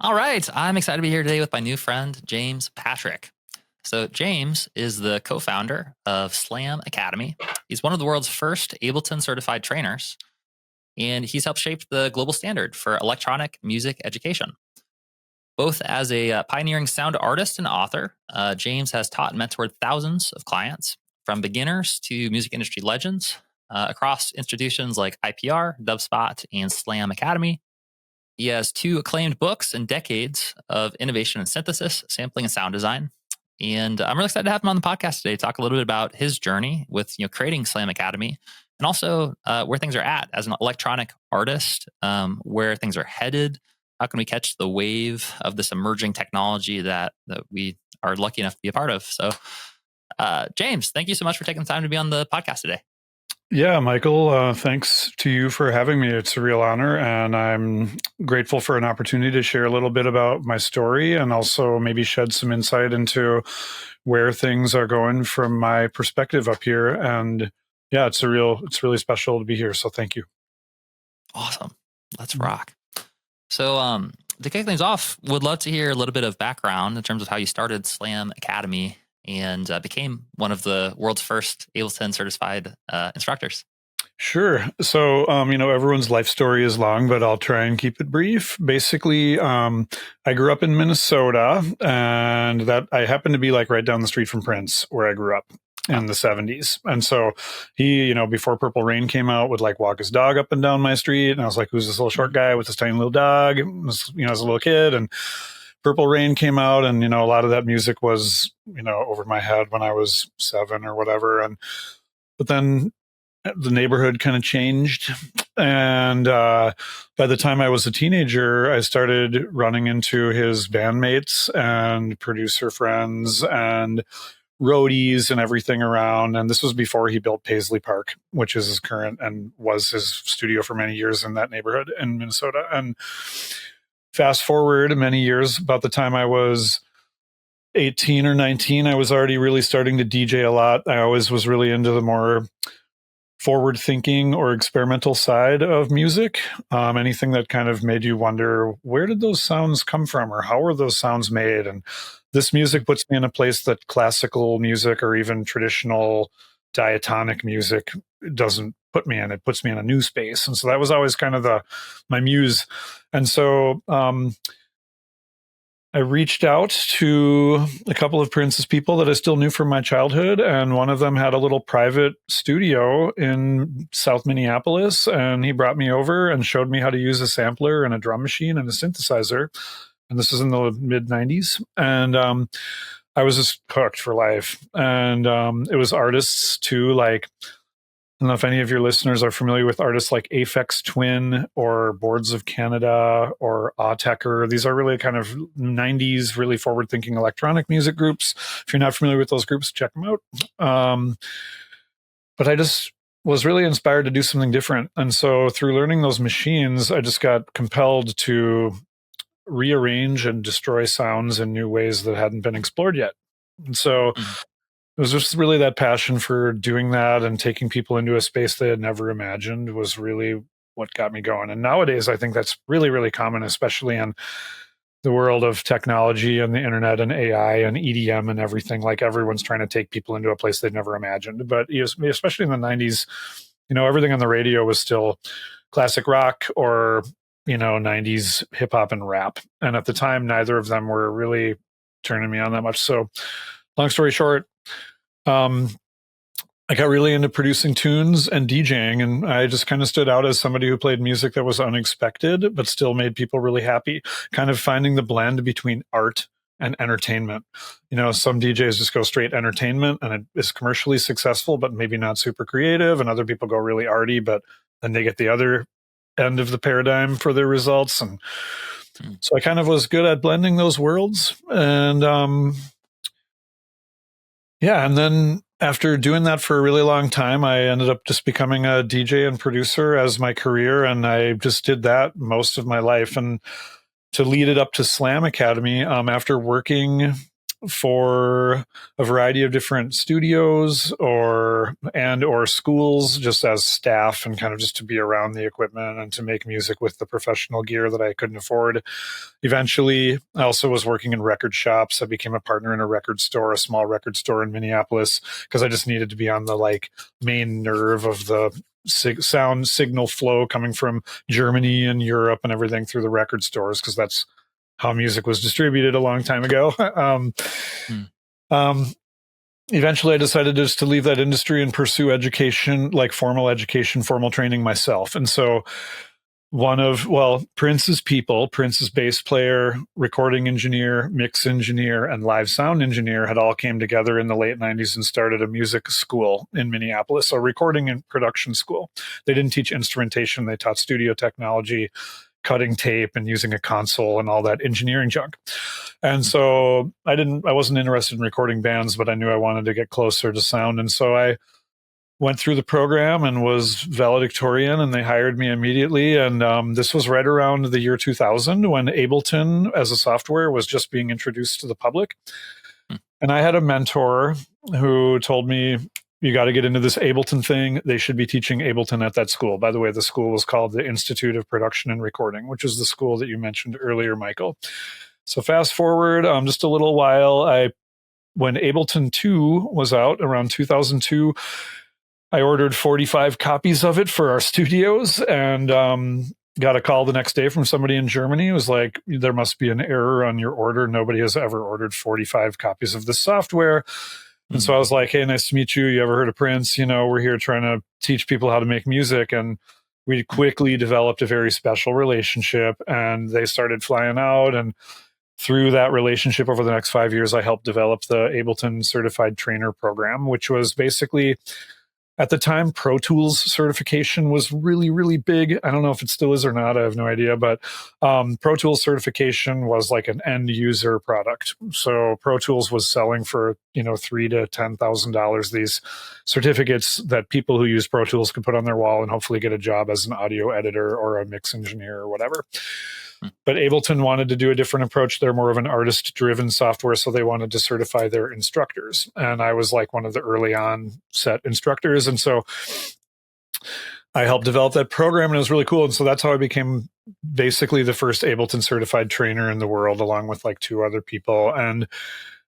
All right. I'm excited to be here today with my new friend, James Patrick. So, James is the co founder of Slam Academy. He's one of the world's first Ableton Certified Trainers, and he's helped shape the global standard for electronic music education. Both as a pioneering sound artist and author, James has taught and mentored thousands of clients, from beginners to music industry legends, across institutions like IPR, Dubspot, and Slam Academy. He has two acclaimed books and decades of innovation and synthesis, sampling, and sound design. And I'm really excited to have him on the podcast today to talk a little bit about his journey with creating Slam Academy, and also where things are at as an electronic artist, where things are headed. How can we catch the wave of this emerging technology that we are lucky enough to be a part of? So, James, thank you so much for taking the time to be on the podcast today. Yeah, Michael, thanks to you for having me. It's a real honor, and I'm grateful for an opportunity to share a little bit about my story and also maybe shed some insight into where things are going from my perspective up here. And yeah, it's really special to be here. So thank you. Awesome. Let's rock. So to kick things off, would love to hear a little bit of background in terms of how you started Slam Academy and became one of the world's first Ableton certified instructors. Sure. So, everyone's life story is long, but I'll try and keep it brief. Basically, I grew up in Minnesota, and that I happened to be like right down the street from Prince, where I grew up in the 70s. And so he, before Purple Rain came out, would like walk his dog up and down my street. And I was like, who's this little short guy with this tiny little dog? As a little kid. And Purple Rain came out, and, a lot of that music was, over my head when I was 7 or whatever. But then the neighborhood kind of changed. And by the time I was a teenager, I started running into his bandmates and producer friends and roadies and everything around. And this was before he built Paisley Park, which is his current and was his studio for many years in that neighborhood in Minnesota. And fast forward many years, about the time I was 18 or 19, I was already really starting to DJ a lot. I always was really into the more forward thinking or experimental side of music. Anything that kind of made you wonder, where did those sounds come from, or how were those sounds made? And this music puts me in a place that classical music or even traditional diatonic music doesn't put me in. It puts me in a new space. And so that was always kind of my muse. And so I reached out to a couple of Prince's people that I still knew from my childhood, and one of them had a little private studio in South Minneapolis, and he brought me over and showed me how to use a sampler and a drum machine and a synthesizer. And this is in the mid-90s. And I was just hooked for life. And it was artists too, like, I don't know if any of your listeners are familiar with artists like Aphex Twin or Boards of Canada or Autechre. These are really kind of 90s, really forward-thinking electronic music groups. If you're not familiar with those groups, check them out. But I just was really inspired to do something different. And so through learning those machines, I just got compelled to rearrange and destroy sounds in new ways that hadn't been explored yet. And so it was just really that passion for doing that and taking people into a space they had never imagined was really what got me going. And nowadays, I think that's really, really common, especially in the world of technology and the internet and AI and EDM and everything. Like, everyone's trying to take people into a place they'd never imagined. But especially in the 90s, everything on the radio was still classic rock or, 90s hip hop and rap. And at the time, neither of them were really turning me on that much. So long story short, I got really into producing tunes and DJing, and I just kind of stood out as somebody who played music that was unexpected, but still made people really happy, kind of finding the blend between art and entertainment. Some DJs just go straight entertainment and it is commercially successful, but maybe not super creative. And other people go really arty, but then they get the other end of the paradigm for their results. And so I kind of was good at blending those worlds. And and then after doing that for a really long time, I ended up just becoming a DJ and producer as my career. And I just did that most of my life. And to lead it up to Slam Academy, after working for a variety of different studios or schools, just as staff, and kind of just to be around the equipment and to make music with the professional gear that I couldn't afford. Eventually, I also was working in record shops. I became a partner in a record store, a small record store in Minneapolis, because I just needed to be on the like main nerve of the sound signal flow coming from Germany and Europe and everything through the record stores, because that's how music was distributed a long time ago. Eventually I decided just to leave that industry and pursue education, like formal education, formal training myself. And so Prince's bass player, recording engineer, mix engineer, and live sound engineer had all came together in the late 90s and started a music school in Minneapolis, a recording and production school. They didn't teach instrumentation. They taught studio technology, cutting tape and using a console and all that engineering junk. And so I wasn't interested in recording bands, but I knew I wanted to get closer to sound. And so I went through the program and was valedictorian, and they hired me immediately. And this was right around the year 2000 when Ableton as a software was just being introduced to the public. And I had a mentor who told me, you got to get into this Ableton thing. They should be teaching Ableton at that school. By the way, the school was called the Institute of Production and Recording, which is the school that you mentioned earlier, Michael. So fast forward just a little while, when Ableton 2 was out around 2002, I ordered 45 copies of it for our studios, and got a call the next day from somebody in Germany. It was like, there must be an error on your order. Nobody has ever ordered 45 copies of this software. And so I was like, hey, nice to meet you. You ever heard of Prince? We're here trying to teach people how to make music. And we quickly developed a very special relationship, and they started flying out. And through that relationship over the next 5 years, I helped develop the Ableton Certified Trainer program, which was basically, at the time, Pro Tools certification was really, really big. I don't know if it still is or not. I have no idea. But Pro Tools certification was like an end user product. So Pro Tools was selling for $3,000 to $10,000 these certificates that people who use Pro Tools could put on their wall and hopefully get a job as an audio editor or a mix engineer or whatever. But Ableton wanted to do a different approach. They're more of an artist-driven software, so they wanted to certify their instructors. And I was like one of the early on set instructors. And so I helped develop that program, and it was really cool. And so that's how I became basically the first Ableton certified trainer in the world, along with like 2 other people. And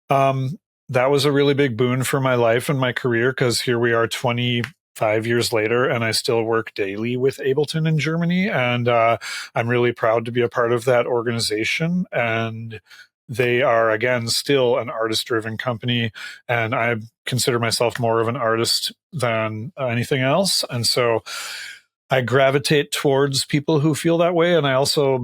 that was a really big boon for my life and my career, because here we are 25 years later, and I still work daily with Ableton in Germany. And I'm really proud to be a part of that organization. And they are, again, still an artist-driven company. And I consider myself more of an artist than anything else. And so I gravitate towards people who feel that way. And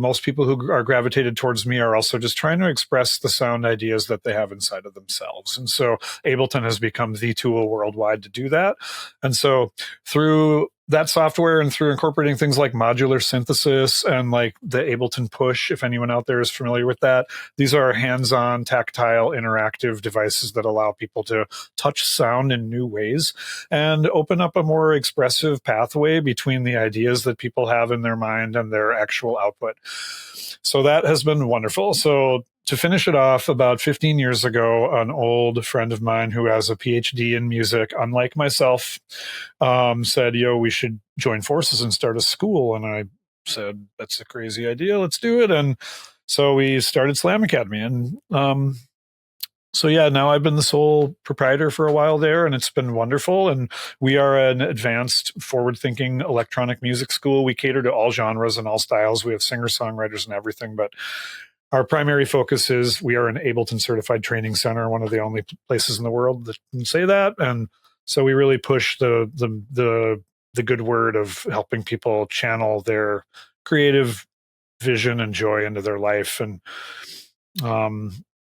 most people who are gravitated towards me are also just trying to express the sound ideas that they have inside of themselves. And so Ableton has become the tool worldwide to do that. And so through that software and through incorporating things like modular synthesis and like the Ableton Push, if anyone out there is familiar with that, these are hands-on, tactile, interactive devices that allow people to touch sound in new ways and open up a more expressive pathway between the ideas that people have in their mind and their actual output. So that has been wonderful. So to finish it off, about 15 years ago, an old friend of mine who has a PhD in music, unlike myself, said, we should join forces and start a school. And I said, that's a crazy idea. Let's do it. And so we started Slam Academy. And now I've been the sole proprietor for a while there, and it's been wonderful. And we are an advanced, forward-thinking electronic music school. We cater to all genres and all styles. We have singer-songwriters and everything, but our primary focus is we are an Ableton Certified Training Center, one of the only places in the world that can say that. And so we really push the good word of helping people channel their creative vision and joy into their life, and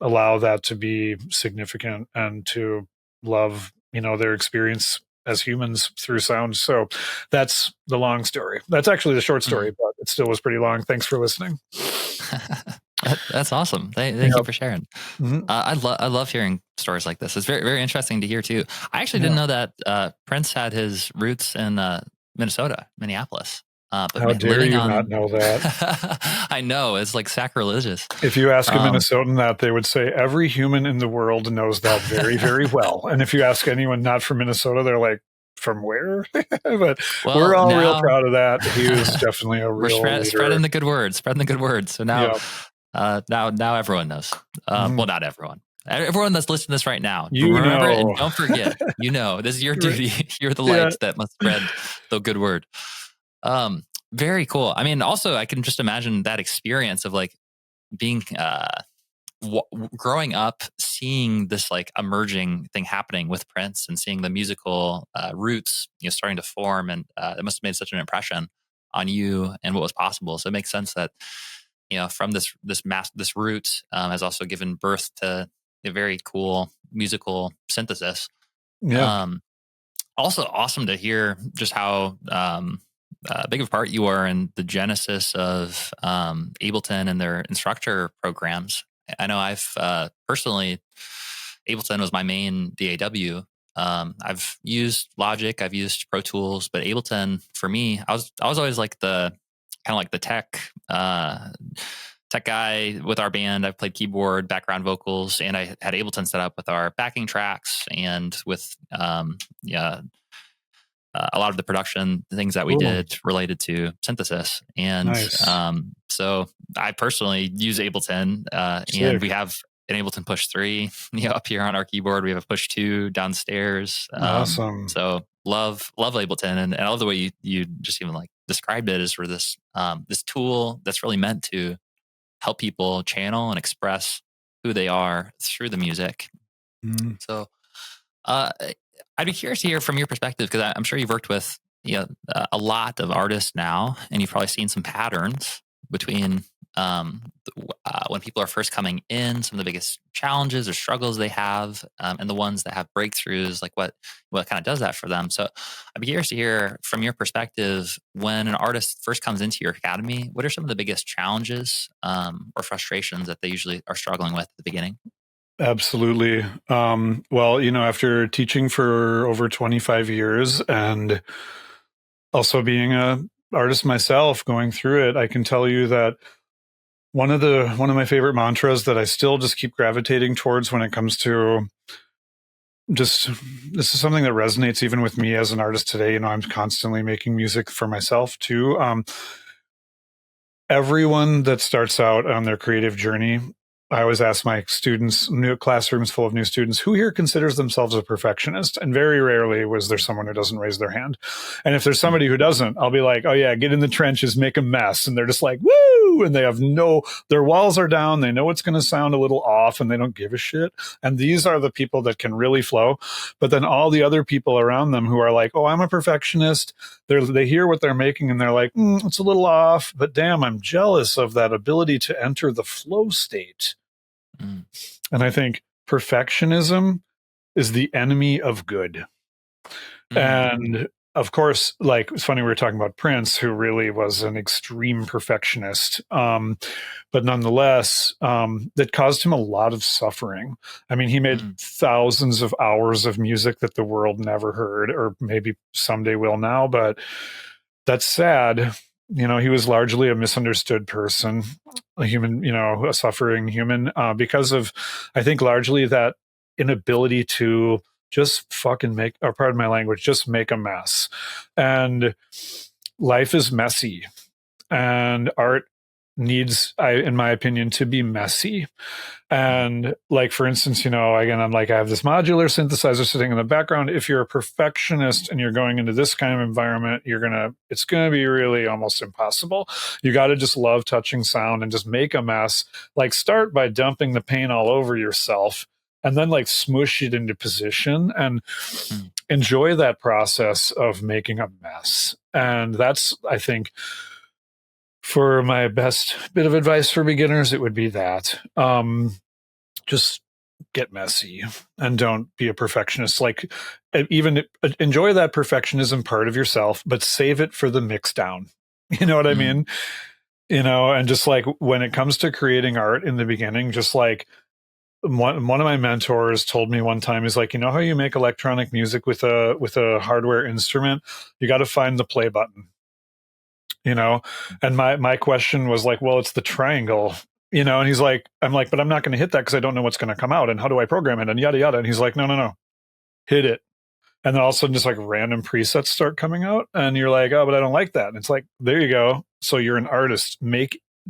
allow that to be significant and to love, their experience as humans through sound. So that's the long story. That's actually the short story, but it still was pretty long. Thanks for listening. That's awesome. Thank you for sharing. I love hearing stories like this. It's very, very interesting to hear too. I actually didn't know that Prince had his roots in Minnesota, Minneapolis. But How dare living you on, not know that? I know it's like sacrilegious. If you ask a Minnesotan that, they would say every human in the world knows that very, very well. And if you ask anyone not from Minnesota, they're like, from where? But we're all real proud of that. He was definitely a real leader. Spreading the good word, spreading the good word. So now, now everyone knows. Well, not everyone. Everyone that's listening to this right now, remember and don't forget. This is your duty. You're the light that must spread the good word. Very cool. I mean, also, I can just imagine that experience of like being growing up, seeing this like emerging thing happening with Prince, and seeing the musical roots, starting to form, and it must have made such an impression on you and what was possible. So it makes sense that from this root has also given birth to a very cool musical synthesis. Yeah. Also awesome to hear just how big of a part you are in the genesis of Ableton and their instructor programs. I know I've personally, Ableton was my main DAW. I've used Logic, I've used Pro Tools, but Ableton for me, I was always like the kind of like the tech guy with our band. I've played keyboard, background vocals, and I had Ableton set up with our backing tracks and with a lot of the production things that we did related to synthesis. And so I personally use Ableton, and we have an Ableton Push 3 up here on our keyboard. We have a Push 2 downstairs. Awesome. So love Ableton, and I love the way you just even like described it as for this this tool that's really meant to help people channel and express who they are through the music. So I'd be curious to hear from your perspective, because I'm sure you've worked with a lot of artists now, and you've probably seen some patterns between when people are first coming in, some of the biggest challenges or struggles they have, and the ones that have breakthroughs, like what kind of does that for them. So I'd be curious to hear from your perspective, when an artist first comes into your academy, what are some of the biggest challenges or frustrations that they usually are struggling with at the beginning? Absolutely. Well, after teaching for over 25 years and also being an artist myself going through it, I can tell you that one of my favorite mantras that I still just keep gravitating towards when it comes to this is something that resonates even with me as an artist today. I'm constantly making music for myself too. Everyone that starts out on their creative journey, I always ask my students, new classrooms full of new students, who here considers themselves a perfectionist? And very rarely was there someone who doesn't raise their hand. And if there's somebody who doesn't, I'll be like, oh yeah, get in the trenches, make a mess. And they're just like, woo! And they have their walls are down. They know it's going to sound a little off and they don't give a shit. And these are the people that can really flow. But then all the other people around them who are like, oh, I'm a perfectionist. They hear what they're making and they're like, it's a little off, but damn, I'm jealous of that ability to enter the flow state. And I think perfectionism is the enemy of good. And of course, like, it's funny, we were talking about Prince, who really was an extreme perfectionist. But nonetheless, that caused him a lot of suffering. I mean, he made thousands of hours of music that the world never heard, or maybe someday will now, but that's sad. He was largely a misunderstood person, a human, a suffering human, because of, I think, largely that inability to just fucking make, or pardon my language, just make a mess. And life is messy, and art needs, in my opinion, to be messy. And like, for instance, again, I'm like, I have this modular synthesizer sitting in the background. If you're a perfectionist and you're going into this kind of environment, it's going to be really almost impossible. You got to just love touching sound and just make a mess. Like, start by dumping the paint all over yourself and then like smoosh it into position and enjoy that process of making a mess. And that's, I think, for my best bit of advice for beginners, it would be that just get messy and don't be a perfectionist. Like, even enjoy that perfectionism part of yourself, but save it for the mix down. You know what I mean? And just like when it comes to creating art in the beginning, just like one of my mentors told me one time, is like, how you make electronic music with a hardware instrument? You got to find the play button. And my question was like, well, it's the triangle, and he's like, I'm like, but I'm not going to hit that because I don't know what's going to come out, and how do I program it, and yada yada. And he's like, no, hit it. And then all of a sudden just like random presets start coming out, and you're like, oh, but I don't like that. And it's like, there you go. So you're an artist,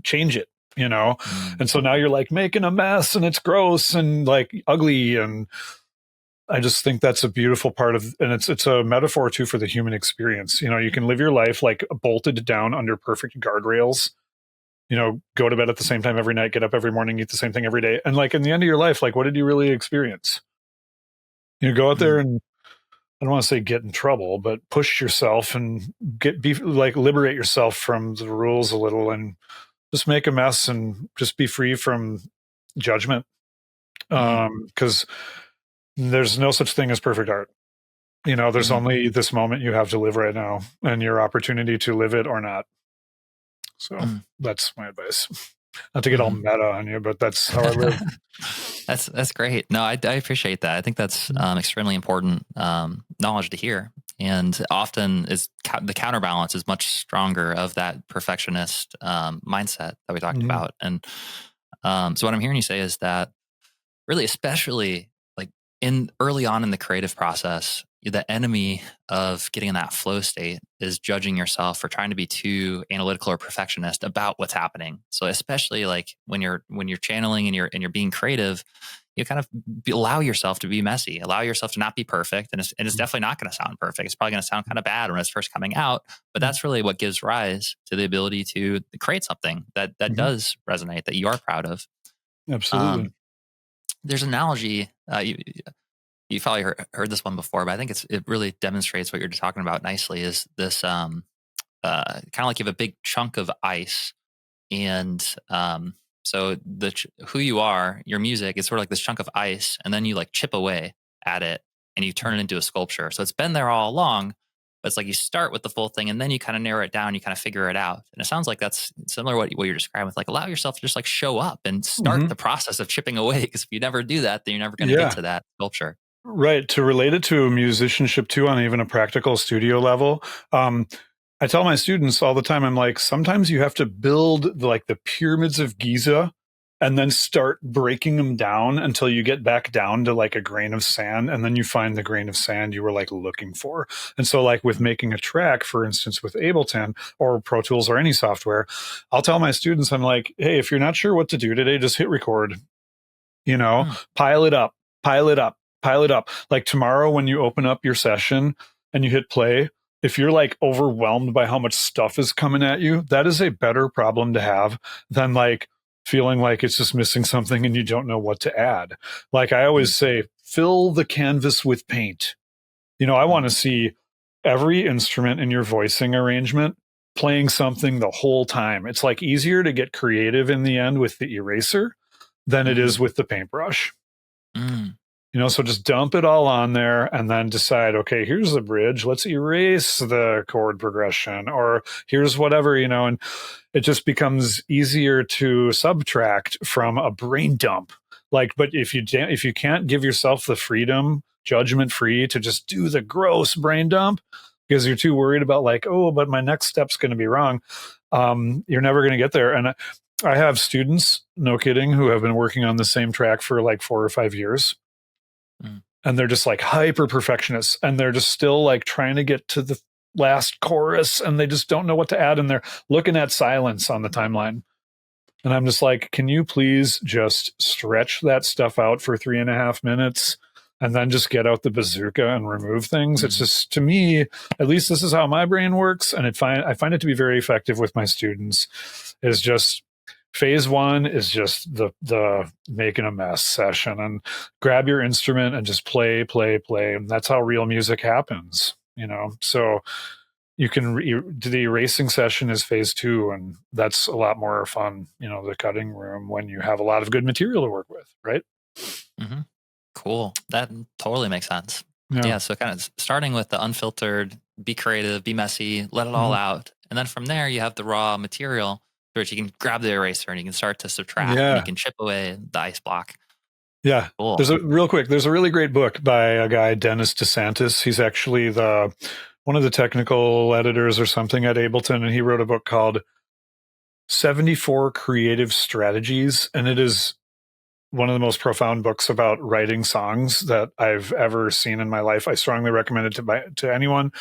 change it, and so now you're like making a mess, and it's gross and like ugly. And I just think that's a beautiful part of, and it's a metaphor too for the human experience. You can live your life like bolted down under perfect guardrails, go to bed at the same time every night, get up every morning, eat the same thing every day. And like in the end of your life, like what did you really experience? Go out there and, I don't want to say get in trouble, but push yourself and liberate yourself from the rules a little, and just make a mess and just be free from judgment. Because there's no such thing as perfect art. There's only this moment you have to live right now, and your opportunity to live it or not. So that's my advice. Not to get all meta on you, but that's how I live. That's great. No, I appreciate that. I think that's extremely important knowledge to hear. And often the counterbalance is much stronger of that perfectionist mindset that we talked about. And so what I'm hearing you say is that really, especially like early on in the creative process, the enemy of getting in that flow state is judging yourself for trying to be too analytical or perfectionist about what's happening. So especially like when you're channeling and you're being creative, you kind of allow yourself to be messy, allow yourself to not be perfect. And it's definitely not going to sound perfect. It's probably going to sound kind of bad when it's first coming out, but that's really what gives rise to the ability to create something that does resonate, that you are proud of. Absolutely. There's an analogy, you probably heard this one before, but I think it really demonstrates what you're talking about nicely. Is this kind of like you have a big chunk of ice, and so who you are, your music is sort of like this chunk of ice, and then you like chip away at it and you turn it into a sculpture. So it's been there all along, but it's like you start with the full thing and then you kind of narrow it down, you kind of figure it out. And it sounds like that's similar to what you're describing with like allow yourself to just like show up and start the process of chipping away. Because if you never do that, then you're never going to get to that sculpture. Right. To relate it to musicianship too, on even a practical studio level, I tell my students all the time, I'm like, sometimes you have to build like the pyramids of Giza and then start breaking them down until you get back down to like a grain of sand. And then you find the grain of sand you were like looking for. And so like with making a track, for instance, with Ableton or Pro Tools or any software, I'll tell my students, I'm like, hey, if you're not sure what to do today, just hit record, pile it up, pile it up, pile it up. Like tomorrow when you open up your session and you hit play, if you're like overwhelmed by how much stuff is coming at you, that is a better problem to have than like feeling like it's just missing something and you don't know what to add. Like I always say, fill the canvas with paint. I want to see every instrument in your voicing arrangement playing something the whole time. It's like easier to get creative in the end with the eraser than it is with the paintbrush. So just dump it all on there and then decide, okay, here's the bridge. Let's erase the chord progression, or here's whatever, and it just becomes easier to subtract from a brain dump. Like, but if you can't give yourself the freedom, judgment free, to just do the gross brain dump because you're too worried about like, oh, but my next step's going to be wrong. You're never going to get there. And I have students, no kidding, who have been working on the same track for like 4 or 5 years. And they're just like hyper perfectionists, and they're just still like trying to get to the last chorus, and they just don't know what to add, and they're looking at silence on the timeline. And I'm just like, can you please just stretch that stuff out for 3.5 minutes and then just get out the bazooka and remove things? It's just, to me, at least this is how my brain works, and I find it to be very effective with my students. Is just phase 1 is just the making a mess session, and grab your instrument and just play. And that's how real music happens, So you can do the erasing session is phase 2, and that's a lot more fun, the cutting room, when you have a lot of good material to work with, right? Cool. That totally makes sense. Yeah. So kind of starting with the unfiltered, be creative, be messy, let it all out. And then from there, you have the raw material, which you can grab the eraser and you can start to subtract and you can chip away the ice block. Yeah. Cool. There's a really great book by a guy, Dennis DeSantis. He's actually one of the technical editors or something at Ableton, and he wrote a book called 74 Creative Strategies, and it is one of the most profound books about writing songs that I've ever seen in my life. I strongly recommend it to anyone.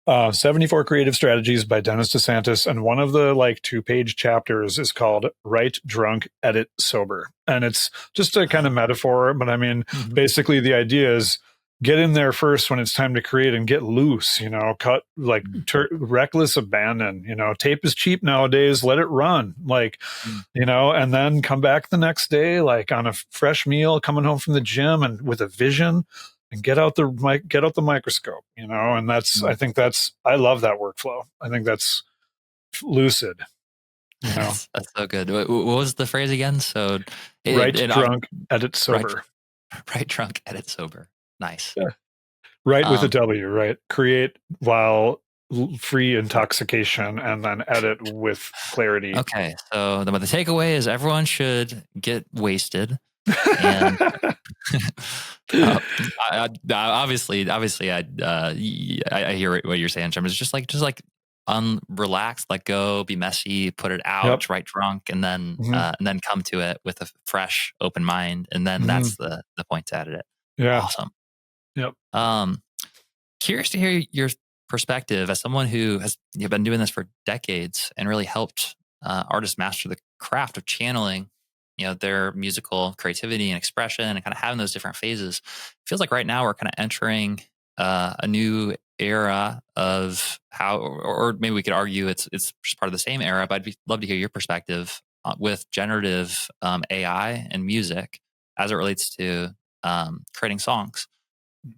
74 Creative Strategies by Dennis DeSantis. And one of the 2-page chapters is called Write Drunk, Edit Sober. And it's just a kind of metaphor. But I mean, basically the idea is get in there first when it's time to create and get loose, cut reckless abandon, tape is cheap nowadays. Let it run and then come back the next day, on a fresh meal, coming home from the gym and with a vision, and get out the microscope, and that's, I love that workflow. I think that's lucid. That's so good. What was the phrase again? So write drunk, edit sober. Write drunk, edit sober. Nice. Yeah. Write with a W, right? Create while free intoxication, and then edit with clarity. Okay. So the takeaway is everyone should get wasted. And obviously, I hear what you're saying, Jim. It's just unrelax, let go, be messy, put it out, write drunk, and then come to it with a fresh, open mind, and then that's the point to edit it. Yeah, awesome. Yep. Curious to hear your perspective as someone who has been doing this for decades and really helped artists master the craft of channeling their musical creativity and expression and kind of having those different phases. It feels like right now we're kind of entering a new era of how, or maybe we could argue it's just part of the same era, but I'd love to hear your perspective with generative AI and music as it relates to creating songs.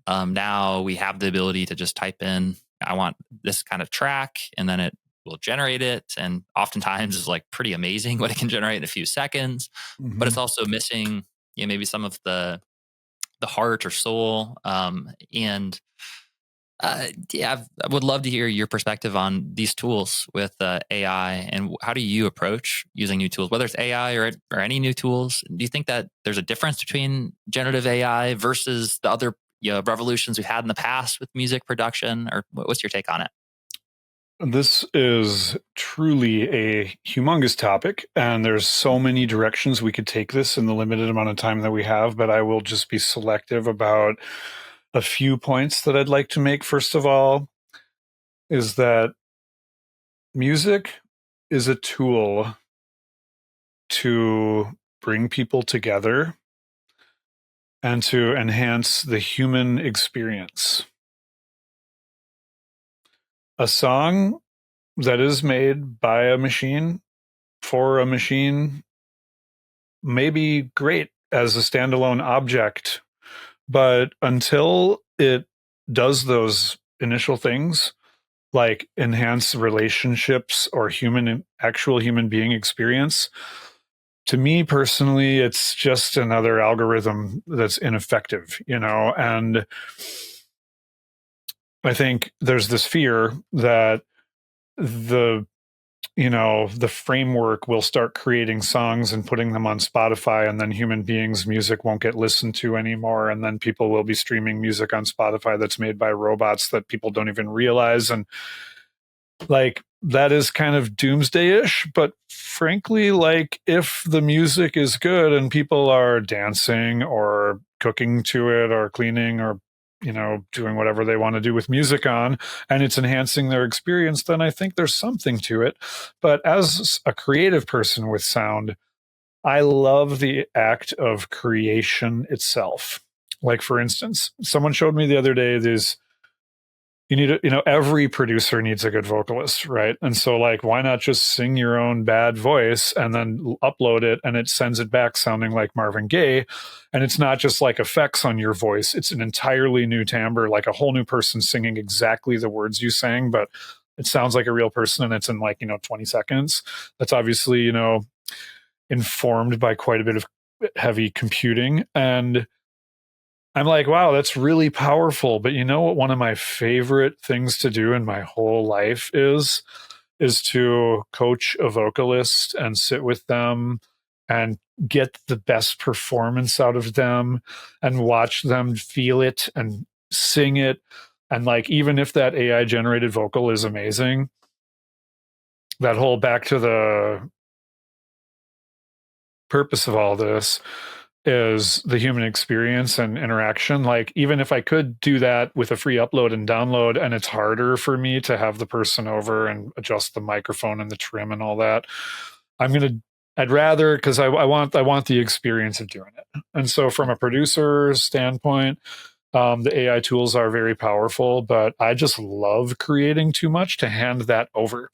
Now we have the ability to just type in, I want this kind of track, and then it will generate it. And oftentimes it's pretty amazing what it can generate in a few seconds, but it's also missing maybe some of the heart or soul. I would love to hear your perspective on these tools with AI, and how do you approach using new tools, whether it's AI or any new tools? Do you think that there's a difference between generative AI versus the other revolutions we've had in the past with music production, or what's your take on it? This is truly a humongous topic, and there's so many directions we could take this in the limited amount of time that we have, but I will just be selective about a few points that I'd like to make. First of all, is that music is a tool to bring people together and to enhance the human experience. A song that is made by a machine for a machine may be great as a standalone object, but until it does those initial things, like enhance relationships or actual human being experience, to me personally, it's just another algorithm that's ineffective, and I think there's this fear that the framework will start creating songs and putting them on Spotify, and then human beings' music won't get listened to anymore. And then people will be streaming music on Spotify that's made by robots that people don't even realize. And that is kind of doomsday-ish, but frankly, if the music is good and people are dancing or cooking to it or cleaning or doing whatever they want to do with music on, and it's enhancing their experience, then I think there's something to it. But as a creative person with sound, I love the act of creation itself. For instance, someone showed me the other day every producer needs a good vocalist, right? And so why not just sing your own bad voice and then upload it, and it sends it back sounding like Marvin Gaye. And it's not just effects on your voice. It's an entirely new timbre, a whole new person singing exactly the words you sang, but it sounds like a real person, and it's in 20 seconds. That's obviously, informed by quite a bit of heavy computing. And I'm wow, that's really powerful. But you know what one of my favorite things to do in my whole life is to coach a vocalist and sit with them and get the best performance out of them and watch them feel it and sing it And like, even if that AI generated vocal is amazing, that whole back to the purpose of all this is the human experience and interaction. Like, even if I could do that with a free upload and download, and it's harder for me to have the person over and adjust the microphone and the trim and all that, I'd rather, because I want the experience of doing it. And so from a producer's standpoint, the AI tools are very powerful, but I just love creating too much to hand that over.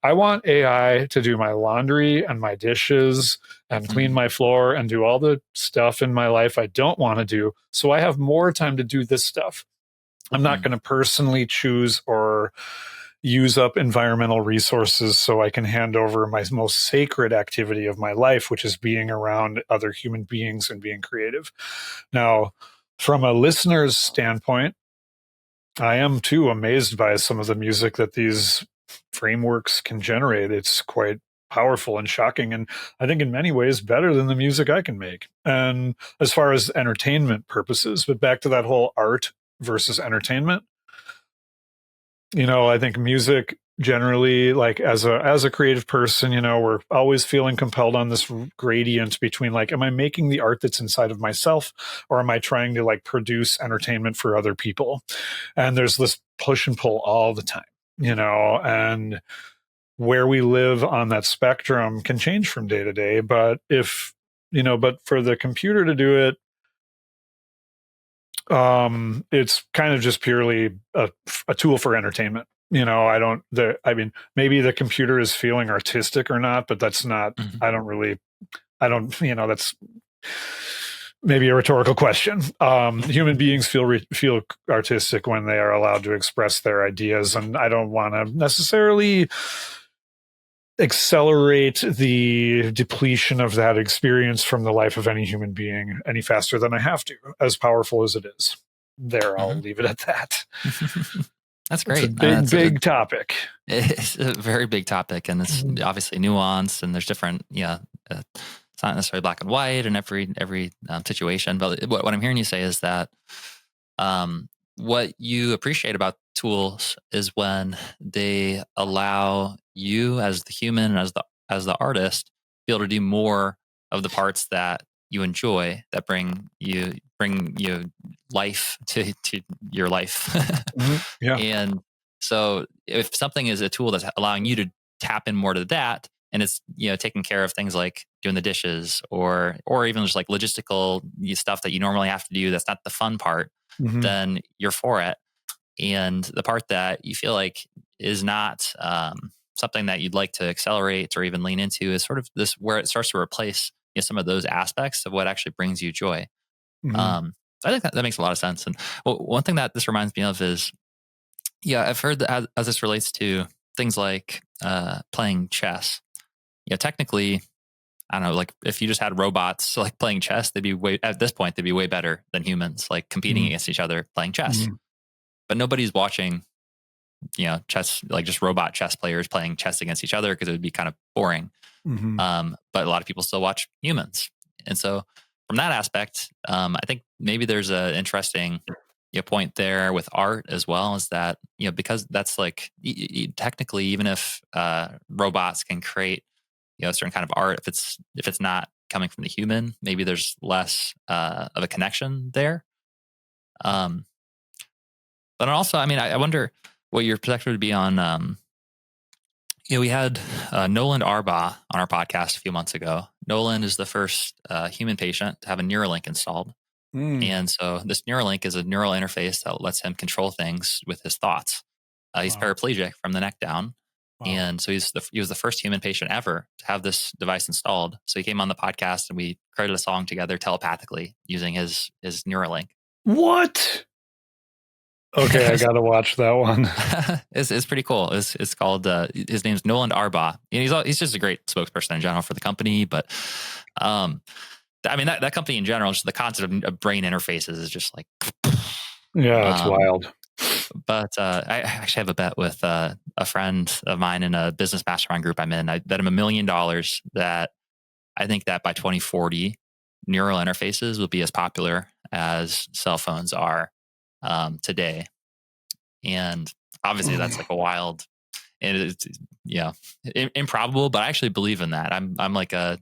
I want AI to do my laundry and my dishes and clean my floor and do all the stuff in my life I don't want to do, so I have more time to do this stuff. I'm not going to personally choose or use up environmental resources so I can hand over my most sacred activity of my life, which is being around other human beings and being creative. Now, from a listener's standpoint, I am too amazed by some of the music that these frameworks can generate. It's quite powerful and shocking, and I think in many ways better than the music I can make. And as far as entertainment purposes, but back to that whole art versus entertainment, I think music generally, like, as a creative person, we're always feeling compelled on this gradient between, like, am I making the art that's inside of myself, or am I trying to like produce entertainment for other people? And there's this push and pull all the time, and where we live on that spectrum can change from day to day. But but for the computer to do it, it's kind of just purely a tool for entertainment. I mean, maybe the computer is feeling artistic or not, but that's not, that's maybe a rhetorical question. Human beings feel artistic when they are allowed to express their ideas. And I don't want to necessarily accelerate the depletion of that experience from the life of any human being any faster than I have to, as powerful as it is. There, I'll leave it at that. That's great. It's a big topic. It's a very big topic, and it's obviously nuanced, and there's different, it's not necessarily black and white in every situation. But what I'm hearing you say is that what you appreciate about tools is when they allow you as the human and as the artist to be able to do more of the parts that you enjoy, that bring you life to your life. Yeah. And so if something is a tool that's allowing you to tap in more to that, and it's taking care of things like doing the dishes or even just like logistical stuff that you normally have to do, that's not the fun part, then you're for it. And the part that you feel like is not something that you'd like to accelerate or even lean into is sort of this, where it starts to replace some of those aspects of what actually brings you joy. So I think that makes a lot of sense. And one thing that this reminds me of is, I've heard that as this relates to things like playing chess. Technically, I don't know, like if you just had robots like playing chess, at this point, they'd be way better than humans, like competing against each other playing chess. But nobody's watching, chess, like just robot chess players playing chess against each other, because it would be kind of boring. But a lot of people still watch humans. And so from that aspect, I think maybe there's an interesting point there with art as well, is that, because that's like, technically, even if robots can create, a certain kind of art, if it's not coming from the human, maybe there's less of a connection there. But also, I mean, I wonder what your perspective would be on, we had Nolan Arbaugh on our podcast a few months ago. Nolan is the first human patient to have a Neuralink installed. And so this Neuralink is a neural interface that lets him control things with his thoughts. He's paraplegic from the neck down. And so he was the first human patient ever to have this device installed. So he came on the podcast and we created a song together telepathically using his Neuralink. What? Okay, I got to watch that one. It's pretty cool. It's called, his name's Nolan Arbaugh. And he's just a great spokesperson in general for the company. But I mean, that company in general, just the concept of brain interfaces is just like, yeah, it's wild. But I actually have a bet with a friend of mine in a business mastermind group I'm in. I bet him $1 million that I think that by 2040, neural interfaces will be as popular as cell phones are today. And obviously that's like a wild, and it's, improbable, but I actually believe in that. I'm like a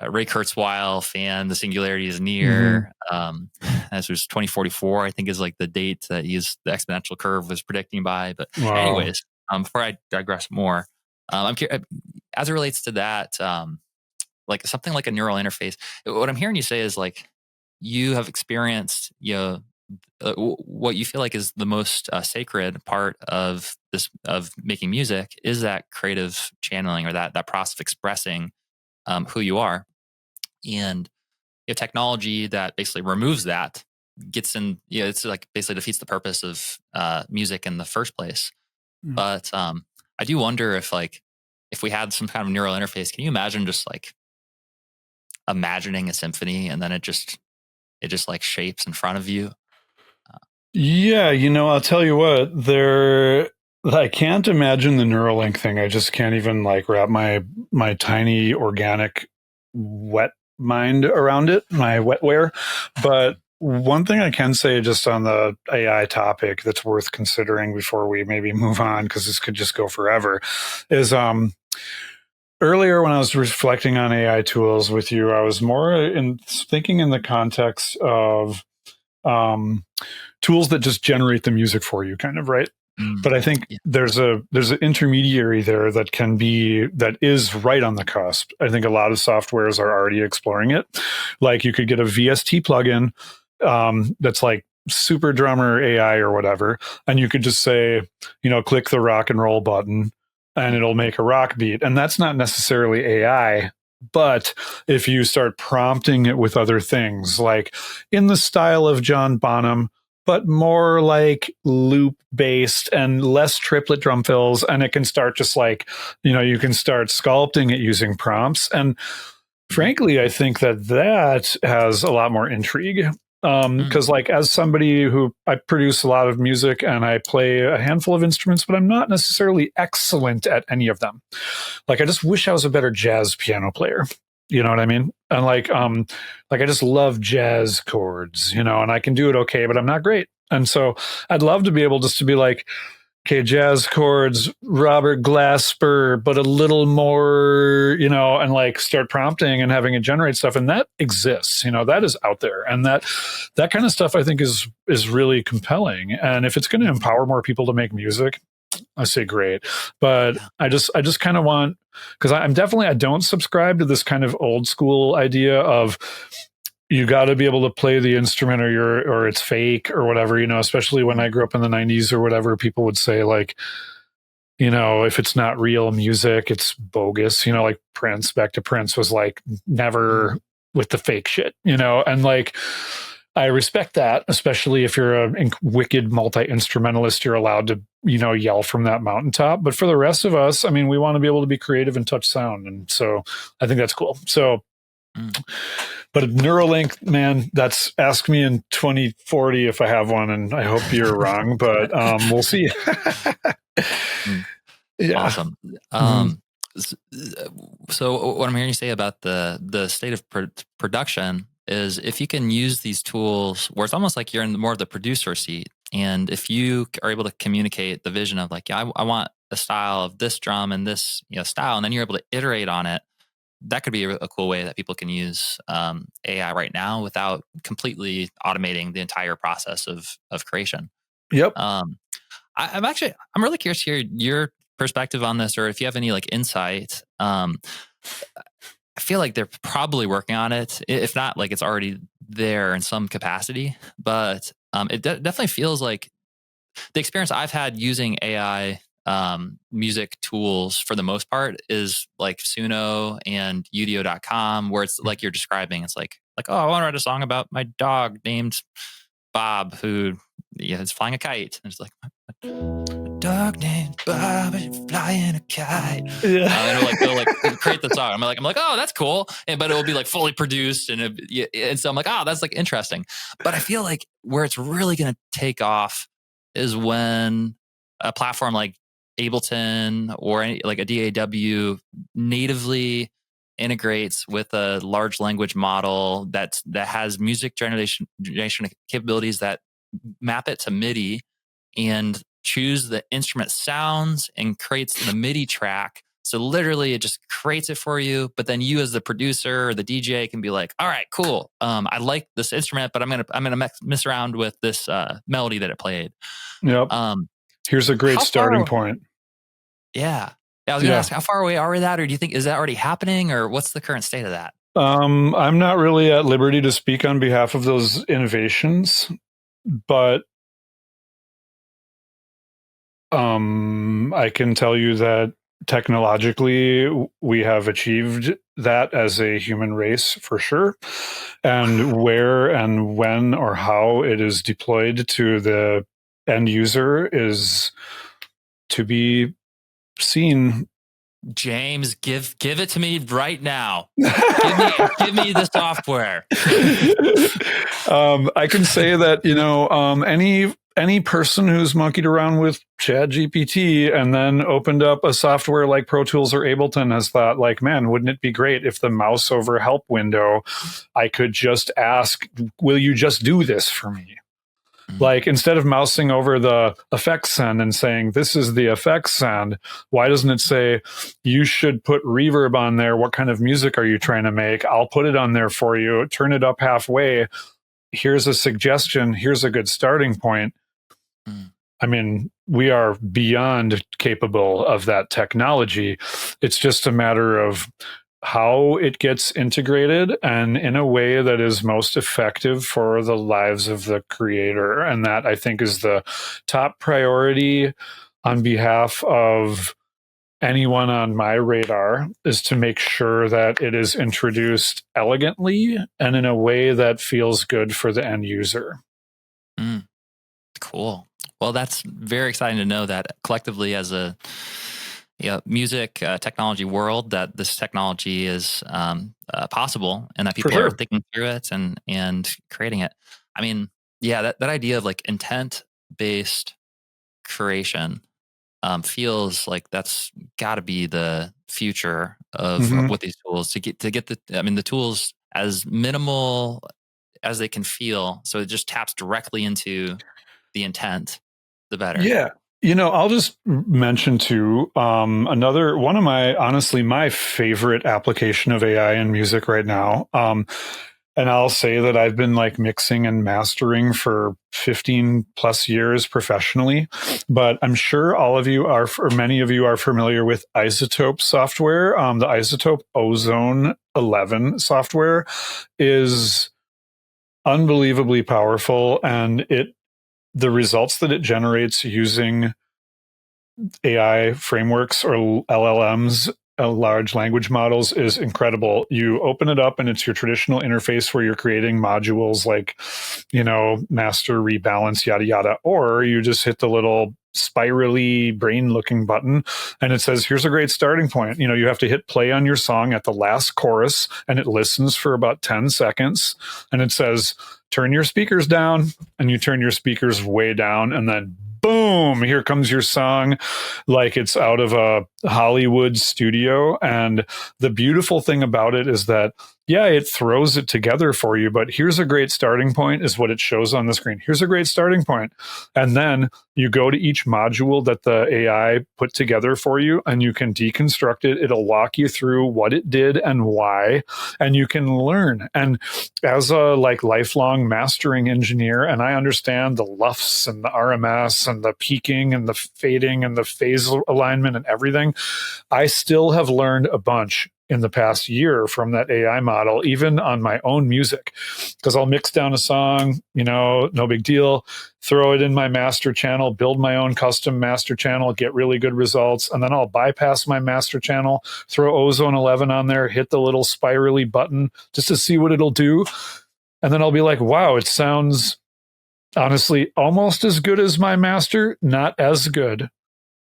Ray Kurzweil fan. The singularity is near. As was 2044, I think is like the date that the exponential curve was predicting by. But Wow. anyways, before I digress more, I'm curious, as it relates to that, like something like a neural interface. What I'm hearing you say is like you have experienced, what you feel like is the most sacred part of this, of making music, is that creative channeling, or that process of expressing who you are. And technology that basically removes that, gets in, it's like basically defeats the purpose of music in the first place. Mm. But I do wonder if we had some kind of neural interface, can you imagine just like imagining a symphony, and then it just like shapes in front of you? Yeah, I'll tell you what, I can't imagine the Neuralink thing. I just can't even like wrap my tiny organic wet mind around it, my wetware. But one thing I can say just on the AI topic that's worth considering before we maybe move on, because this could just go forever, is earlier when I was reflecting on AI tools with you, I was more thinking in the context of tools that just generate the music for you, kind of, right? But I think Yeah. there's an intermediary there that is right on the cusp. I think a lot of softwares are already exploring it. Like you could get a VST plugin that's like Super Drummer AI or whatever, and you could just say, click the rock and roll button, and it'll make a rock beat. And that's not necessarily AI. But if you start prompting it with other things, like in the style of John Bonham, but more like loop based and less triplet drum fills, and it can start just like, you can start sculpting it using prompts. And frankly, I think that has a lot more intrigue. Because like, as somebody who, I produce a lot of music and I play a handful of instruments, but I'm not necessarily excellent at any of them. Like, I just wish I was a better jazz piano player. You know what I mean? And like I just love jazz chords, and I can do it okay, but I'm not great. And so I'd love to be able just to be like, okay, jazz chords, Robert Glasper, but a little more, and like start prompting and having it generate stuff. And that exists, that is out there. And that kind of stuff I think is really compelling. And if it's going to empower more people to make music, I say great. But I just kind of want, because I don't subscribe to this kind of old school idea of you got to be able to play the instrument or it's fake or whatever, especially when I grew up in the 90s or whatever, people would say like, if it's not real music, it's bogus, like Prince, back to Prince, was like never with the fake shit, and like, I respect that, especially if you're a wicked multi-instrumentalist, you're allowed to, yell from that mountaintop. But for the rest of us, I mean, we want to be able to be creative and touch sound. And so I think that's cool. So, but Neuralink, man, that's, ask me in 2040 if I have one, and I hope you're wrong, but we'll see. Yeah. Awesome. So what I'm hearing you say about the state of production is, if you can use these tools where it's almost like you're in more of the producer seat, and if you are able to communicate the vision of like, I want the style of this drum and this style, and then you're able to iterate on it, that could be a cool way that people can use AI right now without completely automating the entire process of creation. Yep. I'm really curious to hear your perspective on this, or if you have any like insight. I feel like they're probably working on it. If not, like it's already there in some capacity, but it definitely feels like the experience I've had using AI music tools for the most part is like Suno and udio.com, where it's like you're describing, it's like, oh, I want to write a song about my dog named Bob who is flying a kite. And it's like, a dog named Bob is flying a kite. Yeah. And it'll like create the song. I'm like, oh, that's cool. But it'll be like fully produced. And so I'm like, oh, that's like interesting. But I feel like where it's really going to take off is when a platform like Ableton or like a DAW natively integrates with a large language model that has music generation capabilities that map it to MIDI, and choose the instrument sounds and creates the MIDI track. So literally it just creates it for you. But then you as the producer or the DJ can be like, all right, cool. I like this instrument, but I'm gonna mess around with this melody that it played. Yep. Here's a great starting point. Yeah. I was gonna ask, how far away are we that, or do you think, is that already happening, or what's the current state of that? I'm not really at liberty to speak on behalf of those innovations, but I can tell you that technologically we have achieved that as a human race for sure. And where and when or how it is deployed to the end user is to be seen. James, give it to me right now. give me the software. I can say that, you know, any person who's monkeyed around with ChatGPT and then opened up a software like Pro Tools or Ableton has thought, like, man, wouldn't it be great if the mouse over help window, I could just ask, will you just do this for me? Like, instead of mousing over the effects send and saying, this is the effects send, why doesn't it say, you should put reverb on there? What kind of music are you trying to make? I'll put it on there for you. Turn it up halfway. Here's a suggestion. Here's a good starting point. I mean, we are beyond capable of that technology. It's just a matter of how it gets integrated and in a way that is most effective for the lives of the creator. And that, I think, is the top priority on behalf of anyone on my radar, is to make sure that it is introduced elegantly and in a way that feels good for the end user. Cool. Well, that's very exciting to know that collectively as a music technology world, that this technology is possible, and that people are thinking through it and creating it. I mean, yeah, that idea of like intent-based creation feels like that's got to be the future of what these tools to get the tools as minimal as they can feel, so it just taps directly into the intent, the better. Yeah. You know, I'll just mention too, another one of my favorite application of AI in music right now. And I'll say that I've been like mixing and mastering for 15 plus years professionally, but I'm sure all of you are, or many of you are familiar with Isotope software. The Isotope Ozone 11 software is unbelievably powerful, and the results that it generates using AI frameworks or LLMs, large language models, is incredible. You open it up and it's your traditional interface where you're creating modules like, you know, master, rebalance, yada, yada. Or you just hit the little spirally brain looking button and it says, here's a great starting point. You know, you have to hit play on your song at the last chorus and it listens for about 10 seconds. And it says, turn your speakers down, and you turn your speakers way down, and then boom, here comes your song like it's out of a Hollywood studio. And the beautiful thing about it is that, yeah, it throws it together for you, but here's a great starting point is what it shows on the screen. Here's a great starting point. And then you go to each module that the AI put together for you, and you can deconstruct it. It'll walk you through what it did and why, and you can learn. And as a like lifelong mastering engineer, and I understand the LUFS and the RMS and the peaking and the fading and the phase alignment and everything, I still have learned a bunch in the past year from that AI model, even on my own music, because I'll mix down a song, you know, no big deal, throw it in my master channel, build my own custom master channel, get really good results. And then I'll bypass my master channel, throw Ozone 11 on there, hit the little spirally button just to see what it'll do. And then I'll be like, wow, it sounds honestly almost as good as my master, not as good,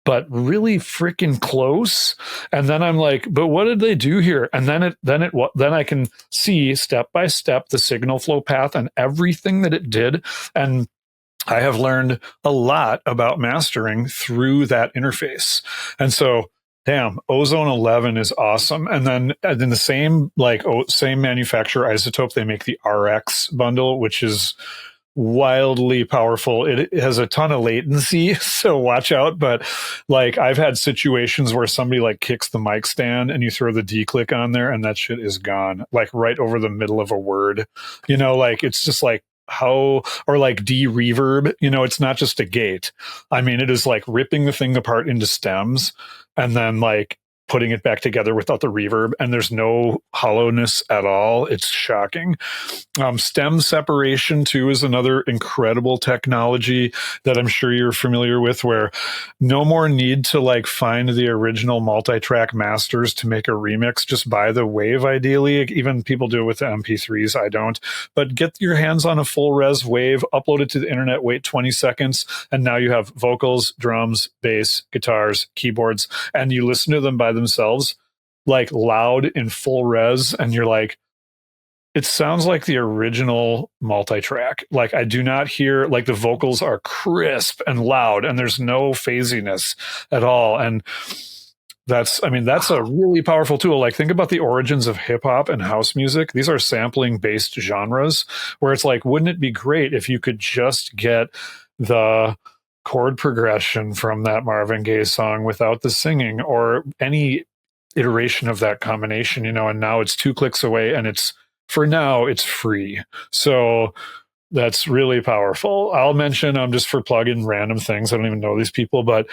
but really freaking close. And then I'm like, but what did they do here? And then I can see step by step the signal flow path and everything that it did. And I have learned a lot about mastering through that interface. And so, damn, Ozone 11 is awesome. And then in the same manufacturer, Isotope, they make the RX bundle, which is wildly powerful. It has a ton of latency, so watch out. But like, I've had situations where somebody like kicks the mic stand and you throw the D click on there and that shit is gone, like right over the middle of a word. You know, like it's just like, how, or like D reverb, you know, it's not just a gate. I mean, it is like ripping the thing apart into stems and then like putting it back together without the reverb, and there's no hollowness at all. It's shocking. Stem separation too is another incredible technology that I'm sure you're familiar with, where no more need to like find the original multi-track masters to make a remix. Just buy the wave, ideally. Even people do it with the MP3s. I don't. But get your hands on a full res wave, upload it to the internet, wait 20 seconds, and now you have vocals, drums, bass, guitars, keyboards, and you listen to them by themselves, like loud in full res, and you're like, it sounds like the original multi-track. Like, I do not hear, like, the vocals are crisp and loud and there's no phasiness at all. And that's a really powerful tool. Like, think about the origins of hip hop and house music. These are sampling based genres where it's like, wouldn't it be great if you could just get the chord progression from that Marvin Gaye song without the singing or any iteration of that combination, you know? And now it's 2 clicks away, and for now, it's free. So that's really powerful. I'll mention, just for plug-in random things, I don't even know these people, but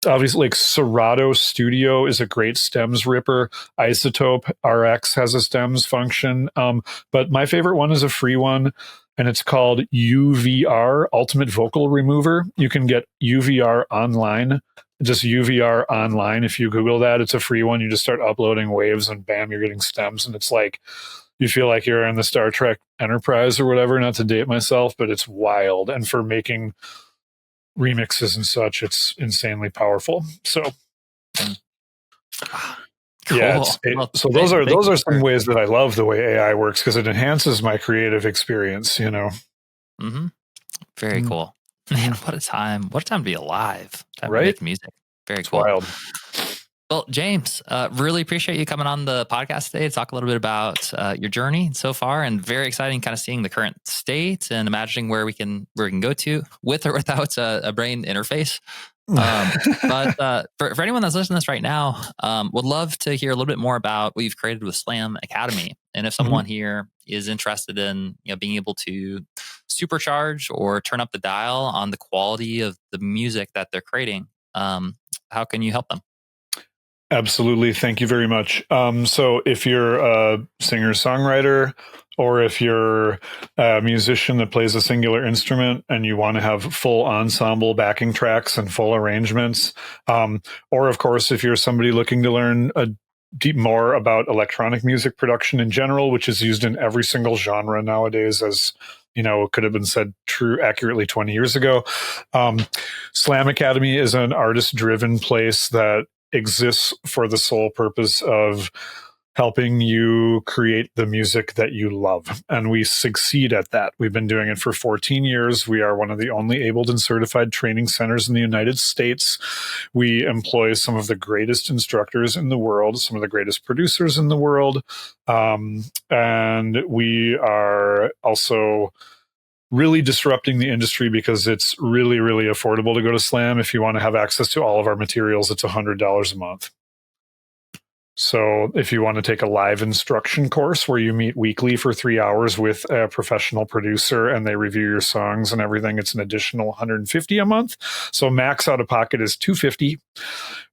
obviously, like, Serato Studio is a great stems ripper. Isotope RX has a stems function. But my favorite one is a free one, and it's called UVR, Ultimate Vocal Remover. You can get UVR online. Just UVR online. If you Google that, it's a free one. You just start uploading waves, and bam, you're getting stems. And it's like, you feel like you're in the Star Trek Enterprise or whatever, not to date myself, but it's wild. And for making remixes and such, it's insanely powerful. So cool. Yeah, so those are some ways that I love the way AI works, because it enhances my creative experience, you know. Mm-hmm. Very cool. Man, what a time to be alive. Time to make music. Very cool. Wild. Well, James, really appreciate you coming on the podcast today to talk a little bit about your journey so far, and very exciting kind of seeing the current state and imagining where we can go to with or without a brain interface. But for anyone that's listening to this right now, would love to hear a little bit more about what you've created with Slam Academy. And if someone here is interested in, you know, being able to supercharge or turn up the dial on the quality of the music that they're creating, how can you help them? Absolutely. Thank you very much. So if you're a singer-songwriter, or if you're a musician that plays a singular instrument and you want to have full ensemble backing tracks and full arrangements, or of course, if you're somebody looking to learn more about electronic music production in general, which is used in every single genre nowadays, as you know, could have been said accurately 20 years ago. Slam Academy is an artist-driven place that exists for the sole purpose of helping you create the music that you love. And we succeed at that. We've been doing it for 14 years. We are one of the only Ableton Certified Training Centers in the United States. We employ some of the greatest instructors in the world, some of the greatest producers in the world. And we are also really disrupting the industry, because it's really, really affordable to go to Slam. If you want to have access to all of our materials, it's $100 a month. So if you want to take a live instruction course where you meet weekly for 3 hours with a professional producer and they review your songs and everything, it's an additional $150 a month. So max out of pocket is $250,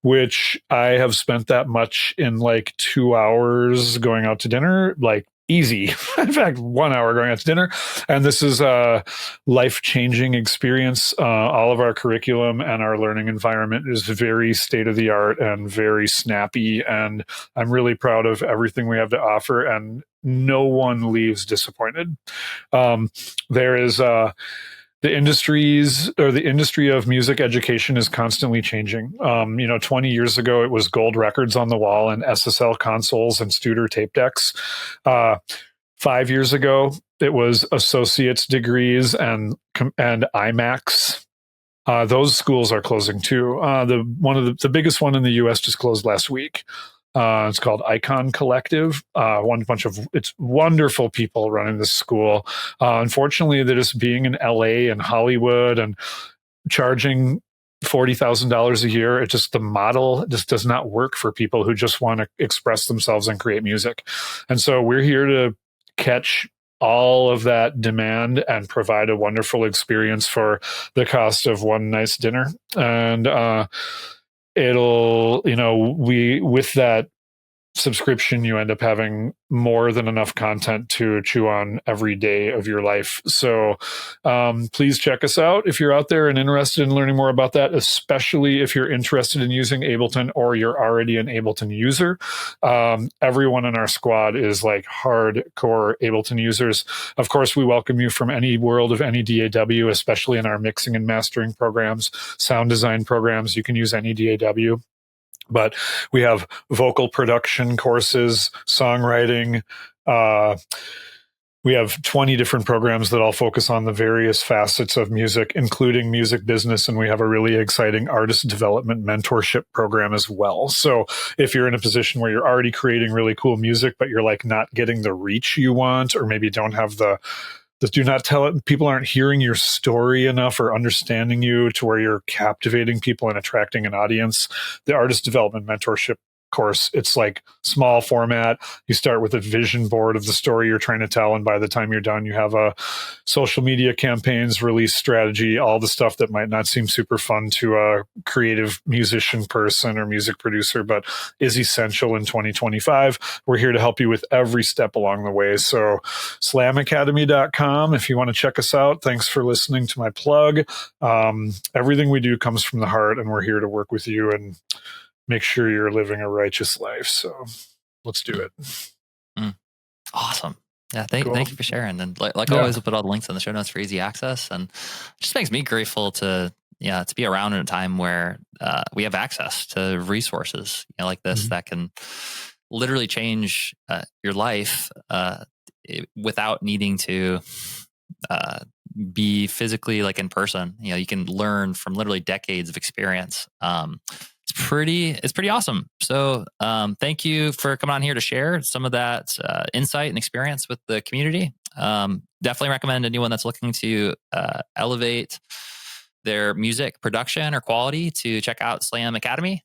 which I have spent that much in like 2 hours going out to dinner, like easy. In fact, 1 hour going out to dinner. And this is a life-changing experience. All of our curriculum and our learning environment is very state-of-the-art and very snappy. And I'm really proud of everything we have to offer. And no one leaves disappointed. There is the industry of music education is constantly changing. 20 years ago, it was gold records on the wall and SSL consoles and Studer tape decks. 5 years ago, it was associate's degrees and IMAX. Those schools are closing too. The biggest one in the U.S. just closed last week. It's called Icon Collective. It's wonderful people running this school. Unfortunately, they're just being in LA and Hollywood and charging $40,000 a year. The model just does not work for people who just want to express themselves and create music. And so we're here to catch all of that demand and provide a wonderful experience for the cost of one nice dinner. And with that subscription, you end up having more than enough content to chew on every day of your life. So please check us out if you're out there and interested in learning more about that, especially if you're interested in using Ableton or you're already an Ableton user. Everyone in our squad is like hardcore Ableton users. Of course, we welcome you from any world of any DAW, especially in our mixing and mastering programs, sound design programs. You can use any DAW. But we have vocal production courses, songwriting. We have 20 different programs that all focus on the various facets of music, including music business. And we have a really exciting artist development mentorship program as well. So if you're in a position where you're already creating really cool music, but you're like not getting the reach you want, or maybe don't have people aren't hearing your story enough or understanding you to where you're captivating people and attracting an audience, the artist development mentorship course, it's like small format. You start with a vision board of the story you're trying to tell, and by the time you're done, you have a social media campaigns, release strategy, all the stuff that might not seem super fun to a creative musician person or music producer, but is essential in 2025. We're here to help you with every step along the way. So slamacademy.com if you want to check us out. Thanks for listening to my plug. Everything we do comes from the heart, and we're here to work with you and make sure you're living a righteous life. So let's do it. Awesome. Yeah. Thank you for sharing. And like always, we'll put all the links in the show notes for easy access. And it just makes me grateful to be around in a time where we have access to resources, like this, that can literally change your life without needing to be physically like in person. You can learn from literally decades of experience. It's pretty awesome. So thank you for coming on here to share some of that insight and experience with the community. Definitely recommend anyone that's looking to elevate their music production or quality to check out Slam Academy.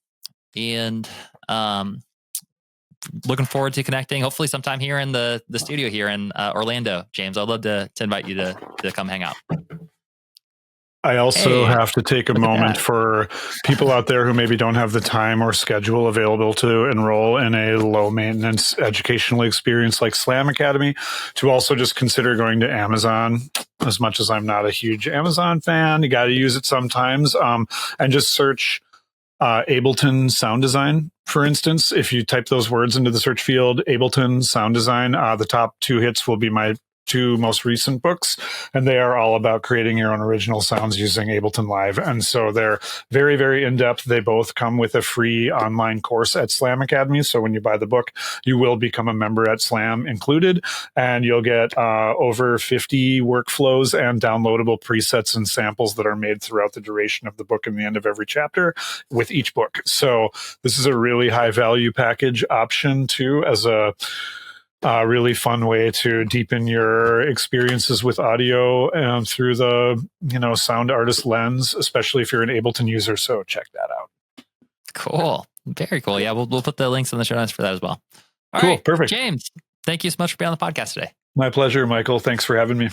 And looking forward to connecting hopefully sometime here in the studio here in Orlando. James, I'd love to invite you to come hang out. I also have to take a moment for people out there who maybe don't have the time or schedule available to enroll in a low maintenance educational experience like Slam Academy, to also just consider going to Amazon. As much as I'm not a huge Amazon fan, you got to use it sometimes, and just search Ableton sound design. For instance, if you type those words into the search field, Ableton sound design, the top 2 hits will be my 2 most recent books, and they are all about creating your own original sounds using Ableton Live. And so they're very, very in-depth. They both come with a free online course at Slam Academy. So when you buy the book, you will become a member at Slam included, and you'll get over 50 workflows and downloadable presets and samples that are made throughout the duration of the book and the end of every chapter with each book. So this is a really high value package option too, as a really fun way to deepen your experiences with audio through the sound artist lens, especially if you're an Ableton user. So check that out. Cool. Very cool. Yeah, we'll put the links in the show notes for that as well. All cool. Right, perfect. James, thank you so much for being on the podcast today. My pleasure, Michael. Thanks for having me.